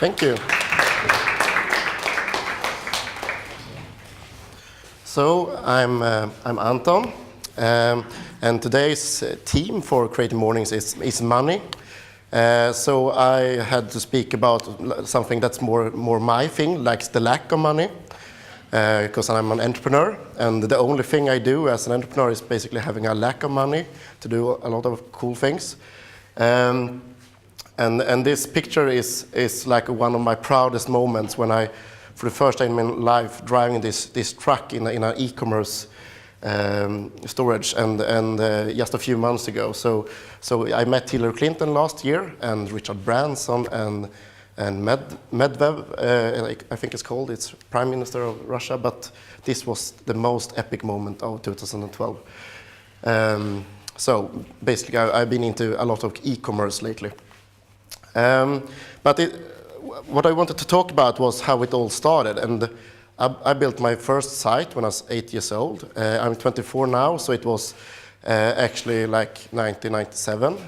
Thank you. So I'm Anton, and today's theme for Creative Mornings is money. So I had to speak about something that's more my thing, like the lack of money, because I'm an entrepreneur, and the only thing I do as an entrepreneur is basically having a lack of money to do a lot of cool things. And this picture is like one of my proudest moments when I, for the first time in my life, driving this truck in an e-commerce storage, and just a few months ago. So I met Hillary Clinton last year, and Richard Branson, and Medvedev, I think it's called. It's Prime Minister of Russia. But this was the most epic moment of 2012. So basically, I've been into a lot of e-commerce lately. But what I wanted to talk about was how it all started. And I built my first site when I was 8 years old. I'm 24 now, so it was actually like 1997.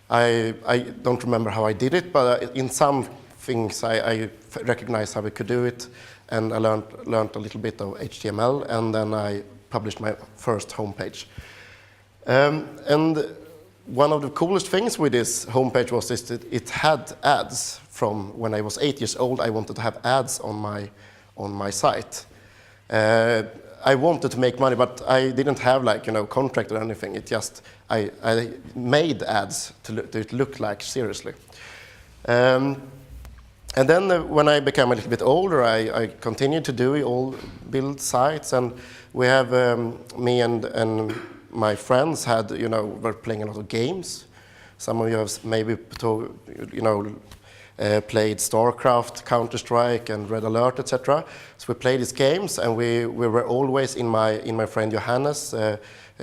I don't remember how I did it, but in some things I recognized how we could do it, and I learned a little bit of HTML, and then I published my first homepage. And one of the coolest things with this homepage was that it had ads. From when I was 8 years old, I wanted to have ads on my site. I wanted to make money, but I didn't have contract or anything. It just I made ads to look like seriously. And then when I became a little bit older, I continued to build sites, and we have me and my friends were playing a lot of games. Some of you have maybe played StarCraft, Counter-Strike, and Red Alert, etc. So we played these games, and we were always in my friend Johannes'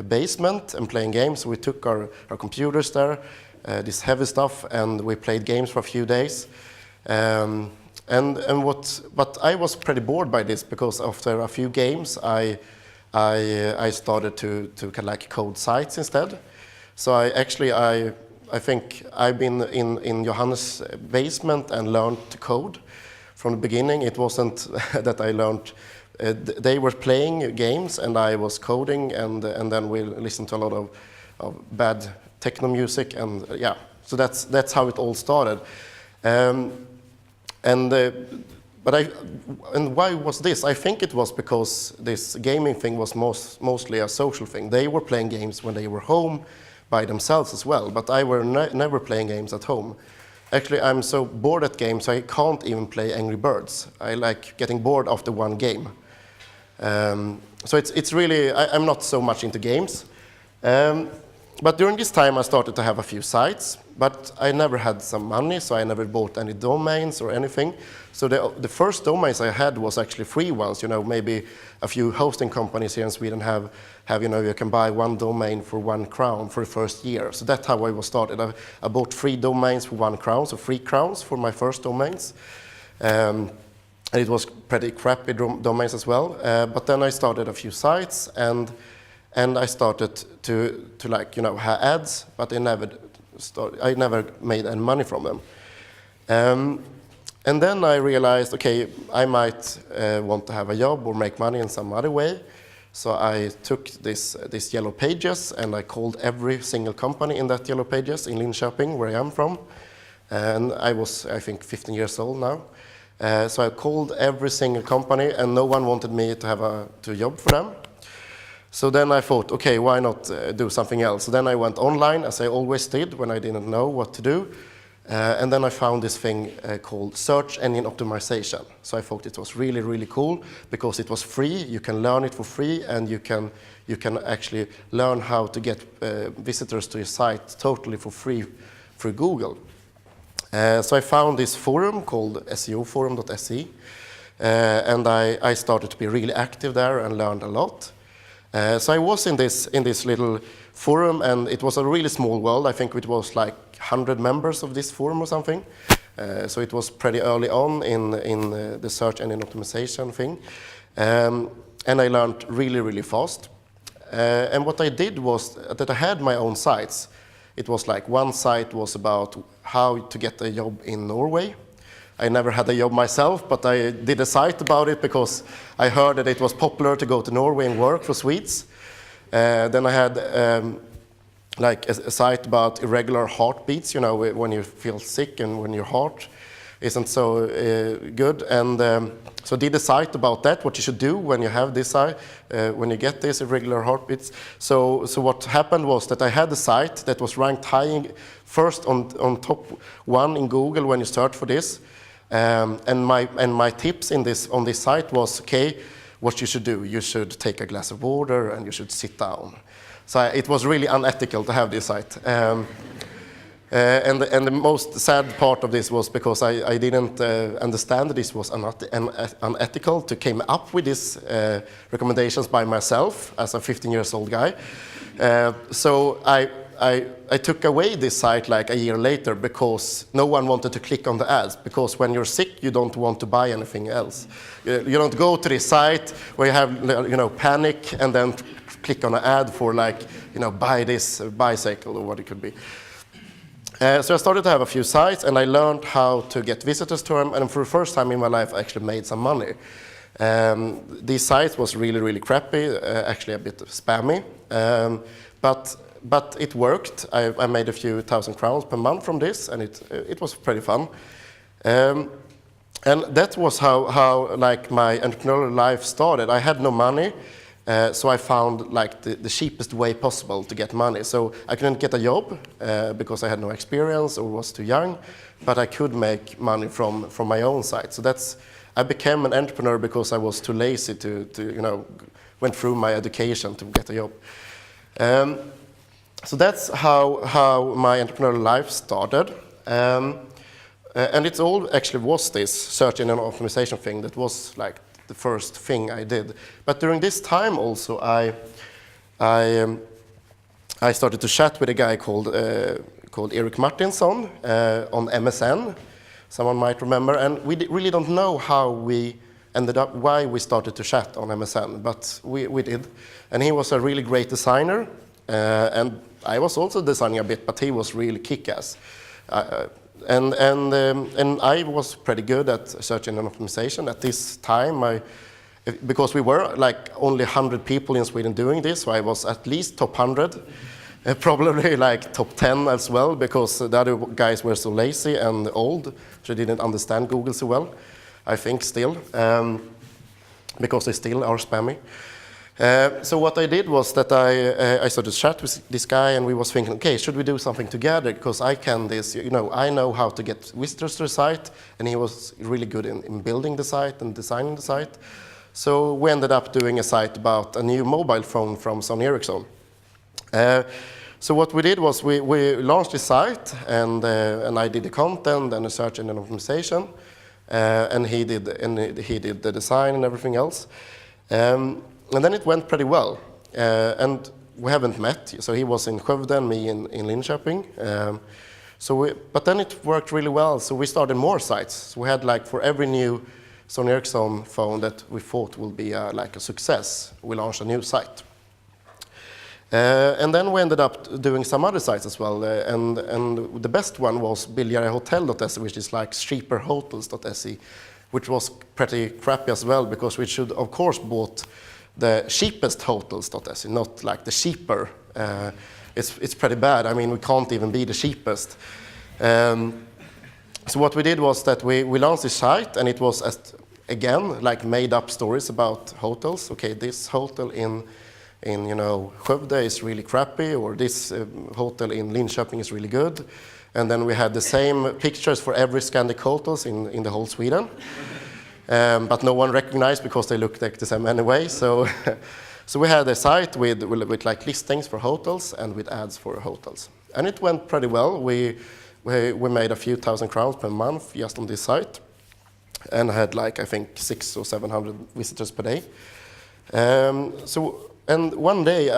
basement and playing games. So we took our computers there, this heavy stuff, and we played games for a few days. But I was pretty bored by this, because after a few games, I started to kind of like code sites instead. So I think I've been in Johannes' basement and learned to code. From the beginning, it wasn't that I learned. They were playing games and I was coding, and then we listened to a lot of bad techno music, and yeah. So that's how it all started. And why was this? I think it was because this gaming thing was mostly a social thing. They were playing games when they were home by themselves as well, but I were never playing games at home. Actually, I'm so bored at games, I can't even play Angry Birds. I like getting bored after one game. So it's really, I'm not so much into games. But during this time, I started to have a few sites, but I never had some money, so I never bought any domains or anything. So the first domains I had was actually free ones. Maybe a few hosting companies here in Sweden have you can buy one domain for £1 for the first year. So that's how I was started. I bought free domains for £1, so £3 for my first domains. And it was pretty crappy domains as well. But then I started a few sites, and I started to have ads, but I never made any money from them. And then I realized, okay, I might want to have a job or make money in some other way. So I took this Yellow Pages, and I called every single company in that Yellow Pages in Linköping, where I am from. And I was, I think, 15 years old now. So I called every single company, and no one wanted me to have a job for them. So then I thought, okay, why not do something else? So then I went online, as I always did when I didn't know what to do. And then I found this thing called search engine optimization. So I thought it was really, really cool, because it was free. You can learn it for free, and you can actually learn how to get visitors to your site totally for free through Google. So I found this forum called seoforum.se, and I started to be really active there and learned a lot. So I was in this little forum, and it was a really small world. I think it was like 100 members of this forum or something. So it was pretty early on in the search engine optimization thing. And I learned really, really fast. And what I did was that I had my own sites. It was like one site was about how to get a job in Norway. I never had a job myself, but I did a site about it because I heard that it was popular to go to Norway and work for Swedes. Then I had like a site about irregular heartbeats, you know, when you feel sick and when your heart isn't so good. And so I did a site about that, what you should do when you have this when you get these irregular heartbeats. So what happened was that I had a site that was ranked high first on top one in Google when you search for this. And my tips on this site was, okay, what you should do. You should take a glass of water and you should sit down. So it was really unethical to have this site. And the most sad part of this was because I didn't understand that this was unethical to came up with these recommendations by myself as a 15-year-old guy. So I took away this site like a year later because no one wanted to click on the ads, because when you're sick you don't want to buy anything else. You don't go to this site where you have panic and then click on an ad for like buy this bicycle or what it could be. So I started to have a few sites and I learned how to get visitors to them, and for the first time in my life I actually made some money. These sites was really, really crappy, actually a bit spammy, but it worked. I made a few thousand crowns per month from this, and it was pretty fun. And that was how like my entrepreneurial life started. I had no money, so I found like the cheapest way possible to get money. So I couldn't get a job because I had no experience or was too young, but I could make money from my own site. So I became an entrepreneur because I was too lazy to went through my education to get a job. So that's how my entrepreneurial life started. And it all actually was this search engine optimization thing that was like the first thing I did. But during this time also I started to chat with a guy called Erik Martinsson on MSN. Someone might remember, and we really don't know how we ended up, why we started to chat on MSN, but we did. And he was a really great designer, and I was also designing a bit, but he was really kick-ass. And I was pretty good at search engine optimization at this time. Because we were like only 100 people in Sweden doing this, so I was at least top 100, probably like top 10 as well, because the other guys were so lazy and old, so they didn't understand Google so well, I think still, because they still are spammy. So what I did was that I started to chat with this guy, and we was thinking, okay, should we do something together? Because I can this, I know how to get visitors to the site, and he was really good in building the site and designing the site. So we ended up doing a site about a new mobile phone from Sony Ericsson. So what we did was we launched the site, and I did the content and the search engine optimization, and he did the design and everything else. And then it went pretty well, and we haven't met. So he was in Skövde and me in Linköping. But then it worked really well. So we started more sites. So we had like for every new Sony Ericsson phone that we thought would be like a success, we launched a new site. And then we ended up doing some other sites as well. And the best one was billigarehotel.se, which is like cheaperhotels.se, which was pretty crappy as well, because we should of course bought the cheapest hotels.se, not like the cheaper. It's pretty bad. I mean, we can't even be the cheapest. So what we did was that we launched this site, and it was again like made up stories about hotels. Okay, this hotel in Skövde is really crappy, or this hotel in Linköping is really good. And then we had the same pictures for every Scandic hotels in the whole Sweden. But no one recognized because they looked like the same anyway. So we had a site with like listings for hotels and with ads for hotels. And it went pretty well. We made a few thousand crowns per month just on this site, and had like I think 600 or 700 visitors per day. And one day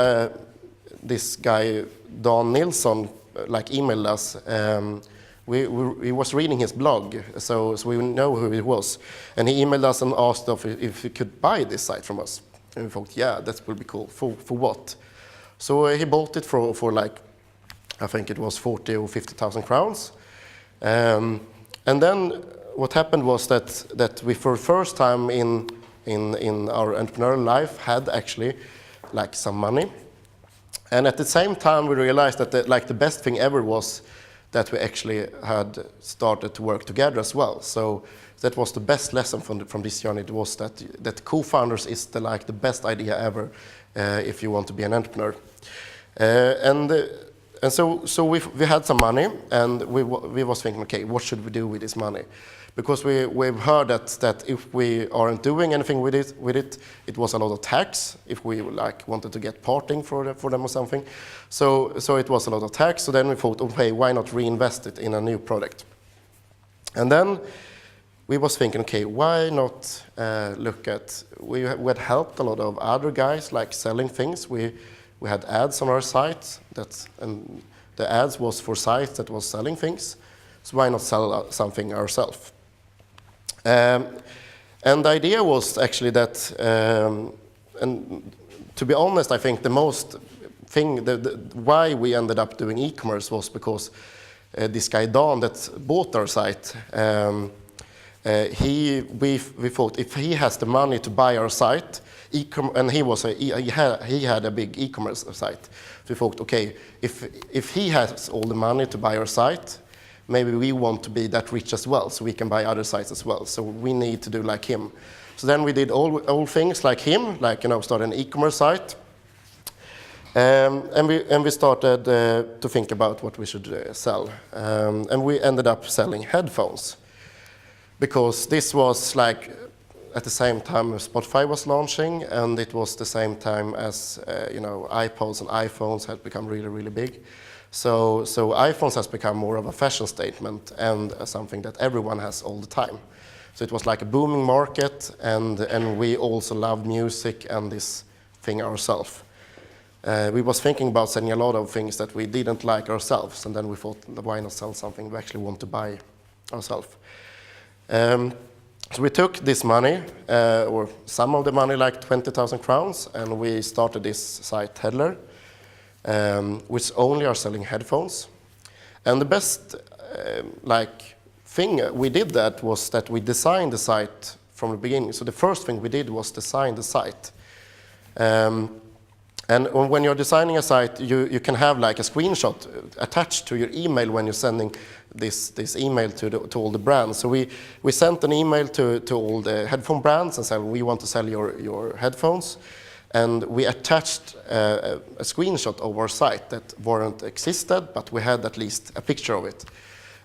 this guy Don Nilsson like emailed us. He was reading his blog, so we know who he was, and he emailed us and asked if he could buy this site from us. And we thought, yeah, that would be cool. For what? So he bought it for like, I think it was 40 or 50,000 crowns. And then what happened was that we, for the first time in our entrepreneurial life, had actually like some money. And at the same time, we realized that the best thing ever was that we actually had started to work together as well. So that was the best lesson from this journey. It was that co-founders is the best idea ever if you want to be an entrepreneur. And so we had some money, and we was thinking, okay, what should we do with this money? Because we've heard that if we aren't doing anything with it, it was a lot of tax if we like wanted to get parting for them or something. So it was a lot of tax. So then we thought, okay, why not reinvest it in a new product? And then we was thinking, okay, why not look at, we had helped a lot of other guys like selling things. We had ads on our site and the ads was for sites that was selling things. So why not sell something ourselves? And the idea was actually that, and to be honest, I think the most thing, why we ended up doing e-commerce was because this guy Don that bought our site, we thought if he has the money to buy our site, and he had a big e-commerce site, so we thought, okay, if he has all the money to buy our site, maybe we want to be that rich as well, so we can buy other sites as well. So we need to do like him. So then we did all things like him, like start an e-commerce site, and we started to think about what we should sell, and we ended up selling headphones, because this was like at the same time Spotify was launching, and it was the same time as iPods and iPhones had become really, really big. So iPhones has become more of a fashion statement and something that everyone has all the time. So it was like a booming market, and we also loved music and this thing ourselves. We was thinking about selling a lot of things that we didn't like ourselves, and then we thought, why not sell something we actually want to buy ourselves? So we took this money, or some of the money, like 20,000 crowns, and we started this site, Headler, which only are selling headphones. And the best thing we did that was that we designed the site from the beginning. So the first thing we did was design the site. And when you're designing a site, you can have like a screenshot attached to your email when you're sending this email to all the brands. So we sent an email to all the headphone brands and said, we want to sell your headphones. And we attached a screenshot of our site that weren't existed, but we had at least a picture of it.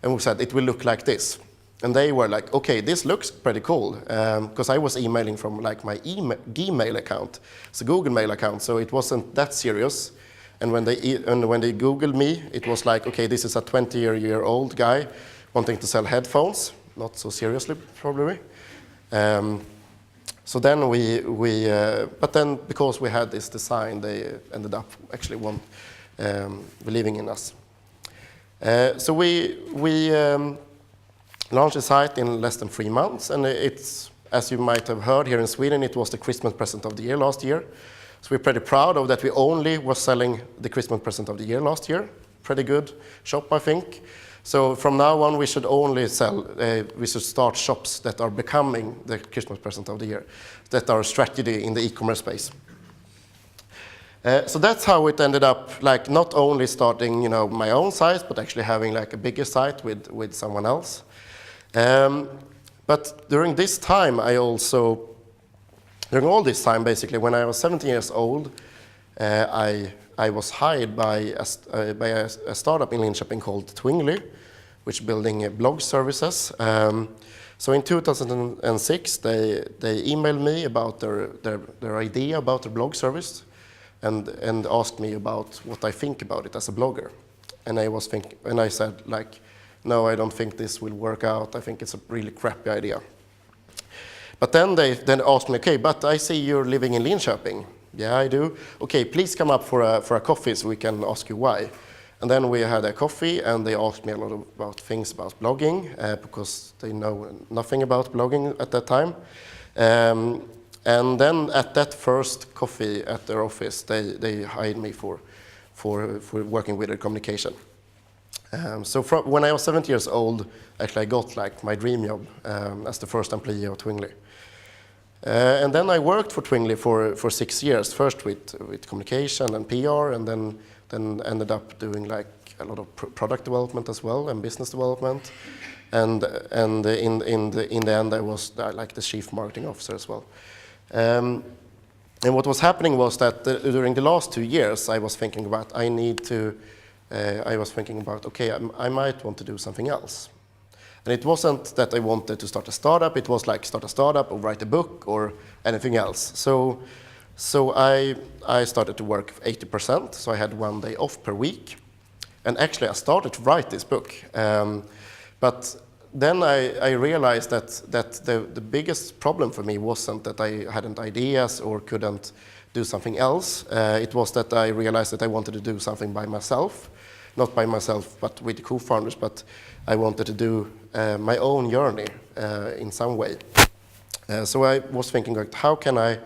And we said, it will look like this. And they were like, okay, this looks pretty cool. Because I was emailing from like my Gmail account. It's a Google Mail account, so it wasn't that serious. And when they Googled me, it was like, okay, this is a 20-year-old guy wanting to sell headphones. Not so seriously, probably. So then but then because we had this design, they ended up actually believing in us. So we launched the site in less than 3 months, and it's, as you might have heard here in Sweden, it was the Christmas present of the year last year. So we're pretty proud of that we only were selling the Christmas present of the year last year. Pretty good shop, I think. So from now on, we should only we should start shops that are becoming the Christmas present of the year, that are a strategy in the e-commerce space. So that's how it ended up, like not only starting, my own site, but actually having like a bigger site with someone else. But during this time, during all this time, basically, when I was 17 years old, I was hired by a startup in Linköping called Twingly, which is building blog services. So in 2006, they emailed me about their idea about the blog service, and asked me about what I think about it as a blogger. And I said, like, no, I don't think this will work out. I think it's a really crappy idea. But then they asked me, okay, but I see you're living in Linköping. Yeah, I do. Okay, please come up for a coffee so we can ask you why. And then we had a coffee, and they asked me a lot about things about blogging, because they know nothing about blogging at that time. And then at that first coffee at their office, they hired me for working with their communication. So when I was 17 years old, actually I got like my dream job as the first employee of Twingly. And then I worked for Twingly for 6 years, first with communication and PR, and then ended up doing like a lot of product development as well and business development. And in the end, I was like the chief marketing officer as well. And what was happening was that during the last 2 years, I was thinking about okay, I might want to do something else. And it wasn't that I wanted to start a startup. It was like start a startup or write a book or anything else. So I started to work 80%. So I had 1 day off per week. And actually, I started to write this book. But then I realized that the biggest problem for me wasn't that I hadn't ideas or couldn't do something else. It was that I realized that I wanted to do something by myself. Not by myself, but with the co-founders, but I wanted to do my own journey in some way. So I was thinking, like, how can I...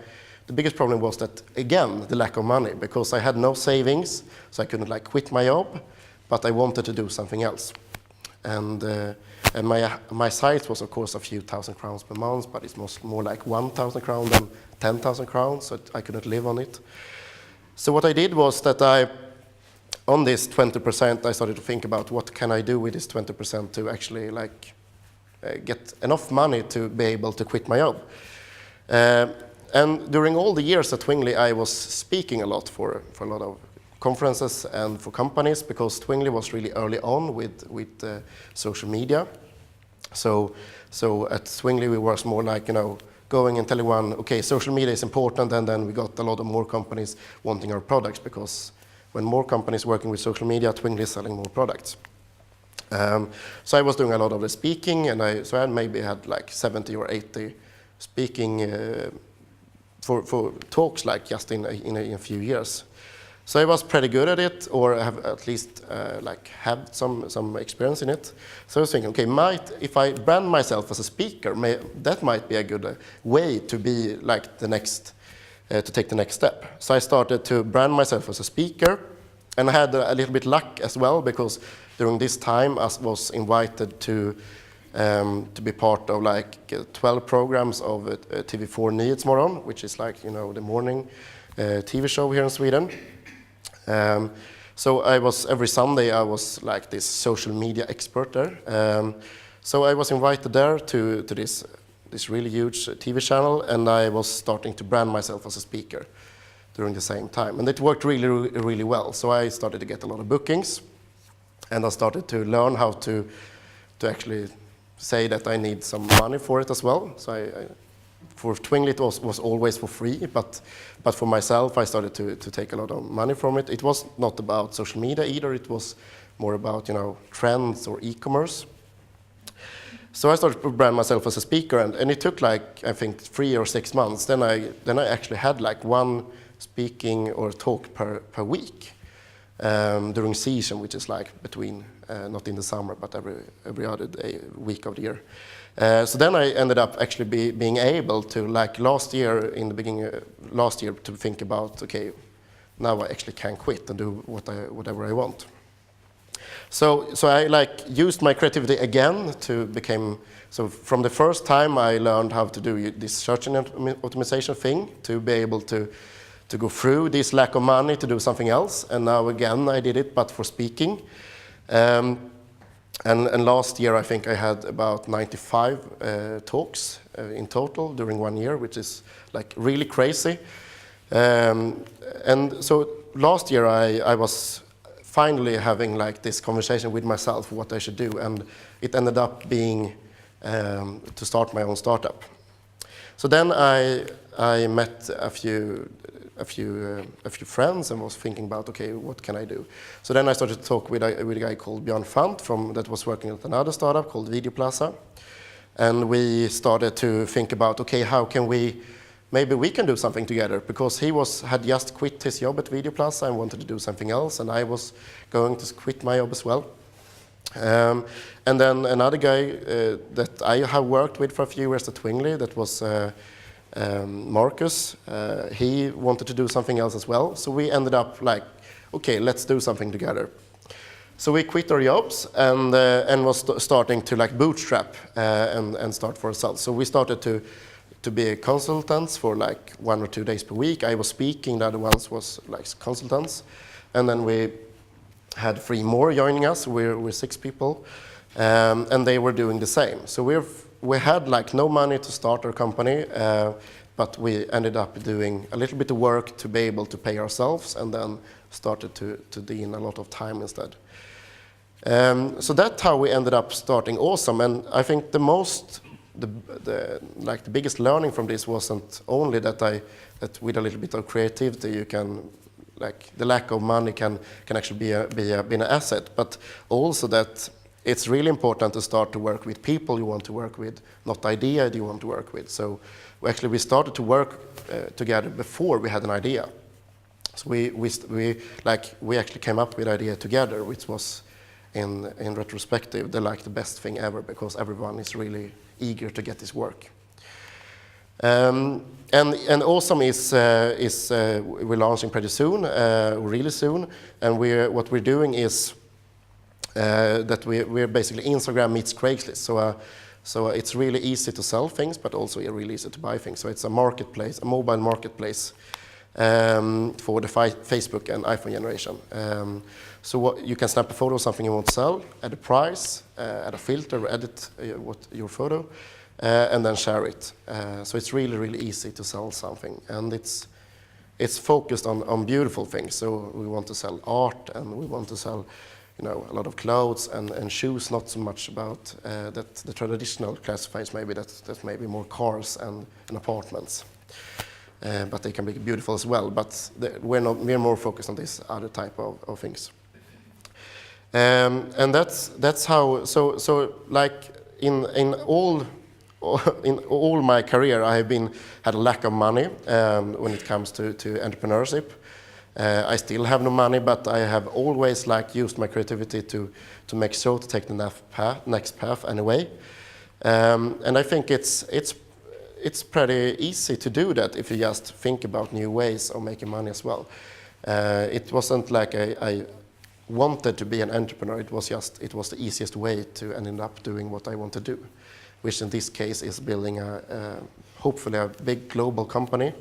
The biggest problem was that, again, the lack of money, because I had no savings, so I couldn't like quit my job, but I wanted to do something else. And my site was, of course, a few thousand crowns per month, but it was more like 1,000 crowns than 10,000 crowns, so I couldn't live on it. So what I did was that on this 20%, I started to think about what can I do with this 20% to actually like get enough money to be able to quit my job. And during all the years at Twingly, I was speaking a lot for a lot of conferences and for companies, because Twingly was really early on with social media. So at Twingly, we were more like, going and telling one, okay, social media is important, and then we got a lot of more companies wanting our products, because when more companies working with social media, Twingly is selling more products. So I was doing a lot of the speaking, and I maybe had like 70 or 80 speaking for talks, like just in a few years. So I was pretty good at it, or have at least have some experience in it. So I was thinking, okay, if I brand myself as a speaker, that might be a good way to be like the next, to take the next step. So I started to brand myself as a speaker, and I had a little bit luck as well, because during this time I was invited to be part of like 12 programs of TV4 Nyhetsmorgon, which is like, the morning TV show here in Sweden. So every Sunday I was like this social media expert there. So I was invited there to this really huge TV channel, and I was starting to brand myself as a speaker during the same time. And it worked really, really well. So I started to get a lot of bookings, and I started to learn how to actually say that I need some money for it as well. So for Twingly it was always for free, but for myself I started to take a lot of money from it. It was not about social media either. It was more about trends or e-commerce. So I started to brand myself as a speaker, and it took like I think 3 or 6 months. Then I actually had like 1 speaking or talk per week during season, which is like between not in the summer, but every other week of the year. So then I ended up actually being able to, like in the beginning last year, to think about, okay, now I actually can quit and do whatever I want. So I like used my creativity again to become. So from the first time I learned how to do this search engine optimization thing, to be able to go through this lack of money to do something else. And now again I did it, but for speaking. And last year I think I had about 95 talks in total during 1 year, which is like really crazy. And so last year I was finally having like this conversation with myself what I should do, and it ended up being to start my own startup. So then I met a few a few friends and was thinking about, okay, what can I do? So then I started to talk with a guy called Björn Fant that was working at another startup called Video Plaza. And we started to think about, okay, how can maybe we can do something together, because he had just quit his job at Video Plaza and wanted to do something else, and I was going to quit my job as well. And then another guy that I have worked with for a few years at Twingly, that was Marcus. He wanted to do something else as well, so we ended up like, okay, let's do something together. So we quit our jobs and was starting to like bootstrap and start for ourselves. So we started to be consultants for like 1 or 2 days per week. I was speaking, the other ones was like consultants. And then we had 3 more joining us. We're 6 people, and they were doing the same. So we had like no money to start our company, but we ended up doing a little bit of work to be able to pay ourselves, and then started to deal a lot of time instead. So that's how we ended up starting Osom. And I think the biggest learning from this wasn't only that with a little bit of creativity you can, like, the lack of money can actually be an asset, but also that it's really important to start to work with people you want to work with, not the idea you want to work with. So we started to work together before we had an idea. So we actually came up with the idea together, which was in retrospective the best thing ever, because everyone is really eager to get this work. And Osom is we're launching pretty soon, really soon, and what we're doing is that we're basically Instagram meets Craigslist. So it's really easy to sell things, but also really easy to buy things. So it's a marketplace, a mobile marketplace for the Facebook and iPhone generation. So you can snap a photo of something you want to sell, add a price, add a filter, edit your photo, and then share it. So it's really, really easy to sell something, and it's focused on beautiful things. So we want to sell art, and we want to sell, a lot of clothes and shoes. Not so much about that the traditional classifieds maybe that maybe more cars and apartments. But they can be beautiful as well. But we're more focused on this other type of things. And that's how. So like in all my career, I have had a lack of money when it comes to entrepreneurship. I still have no money, but I have always used my creativity to make sure to take the next path anyway. And I think it's pretty easy to do that if you just think about new ways of making money as well. It wasn't like I wanted to be an entrepreneur. It was the easiest way to end up doing what I want to do, which in this case is building hopefully a big global company,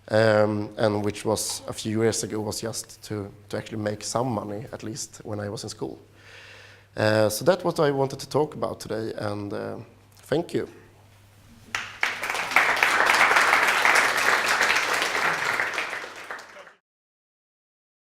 and which was a few years ago was just to actually make some money, at least when I was in school. So that's what I wanted to talk about today, and thank you.